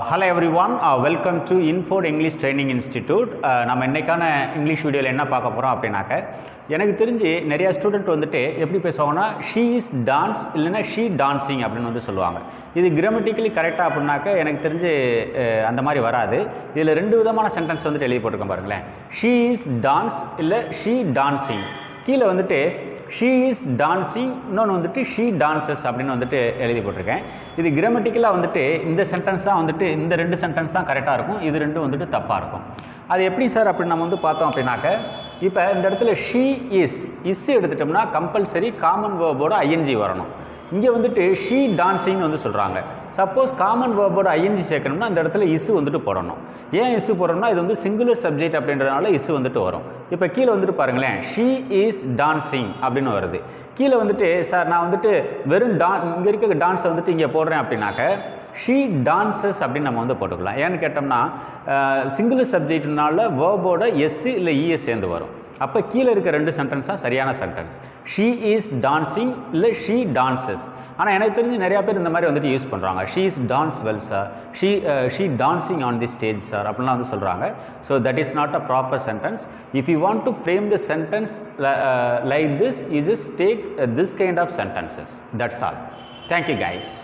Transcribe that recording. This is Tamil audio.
Hello everyone welcome to இன்ஃபோர்ட் இங்கிலீஷ் ட்ரைனிங் இன்ஸ்டிடியூட். நம்ம இன்றைக்கான இங்கிலீஷ் வீடியோவில் என்ன பார்க்க போகிறோம் அப்படின்னாக்க, எனக்கு தெரிஞ்சு நிறையா ஸ்டூடெண்ட் வந்துட்டு எப்படி பேசுவாங்கன்னா ஷீ இஸ் டான்ஸ் இல்லைன்னா ஷீ டான்ஸிங் அப்படின்னு வந்து சொல்லுவாங்க. இது கிராமட்டிக்கலி கரெக்டாக அப்படின்னாக்க எனக்கு தெரிஞ்சு அந்த மாதிரி வராது. இதில் ரெண்டு விதமான சென்டென்ஸ் வந்துட்டு எழுதி போட்டிருக்கேன் பாருங்களேன். ஷீ இஸ் டான்ஸ் இல்லை ஷீ டான்ஸிங். கீழே வந்துட்டு ஷீ இஸ் டான்ஸிங், இன்னொன்று வந்துட்டு ஷீ டான்சஸ் அப்படின்னு வந்துட்டு எழுதி போட்டிருக்கேன். இது கிராமட்டிக்கலாக வந்துட்டு இந்த சென்டென்ஸ் தான் வந்துட்டு இந்த ரெண்டு சென்டென்ஸ் தான் கரெக்டாக இருக்கும், இது ரெண்டும் வந்துட்டு தப்பாக இருக்கும். அது எப்படி சார் அப்படின்னு நம்ம வந்து பார்த்தோம் அப்படின்னாக்க, இப்போ இந்த இடத்துல ஷீ இஸ் எடுத்துட்டோம்னா கம்பல்சரி காமன் வேர்போட ஐஎன்ஜி வரணும். இங்கே வந்துட்டு ஷீ டான்ஸிங்னு வந்து சொல்கிறாங்க. சப்போஸ் காமன் வேர்போட ஐஎன்ஜி சேர்க்கணும்னா அந்த இடத்துல இஸ் வந்துட்டு போடணும். ஏன் இஸ் போடணும்னா இது வந்து சிங்குலர் சப்ஜெக்ட் அப்படின்றதுனால இஸ் வந்துட்டு வரும். இப்போ கீழே வந்துட்டு பாருங்களேன், ஷீ இஸ் டான்ஸிங் அப்படின்னு வருது. கீழே வந்துட்டு சார் நான் வந்துட்டு வெறும் இங்கே இருக்க டான்ஸை வந்துட்டு இங்கே போடுறேன் அப்படின்னாக்க ஷீ டான்சஸ் அப்படின்னு நம்ம வந்து போட்டுக்கலாம். ஏன்னு கேட்டோம்னா சிங்குலர் சப்ஜெக்ட்னால வேர்போட எஸ் இல்லை இஎஸ் சேர்ந்து வரும். அப்போ கீழே இருக்க ரெண்டு சென்டென்ஸ் தான் சரியான சென்டென்ஸ். ஷீ இஸ் டான்ஸிங் இல்லை ஷீ டான்சஸ். ஆனால் எனக்கு தெரிஞ்சு நிறையா பேர் இந்த மாதிரி வந்துட்டு யூஸ் பண்ணுறாங்க. She is dance well sir, she dancing on the stage sir அப்படின்லாம் வந்து சொல்கிறாங்க. So that is not a proper sentence. If you want to frame the sentence like this, you just take this kind of sentences. That's all. Thank you guys.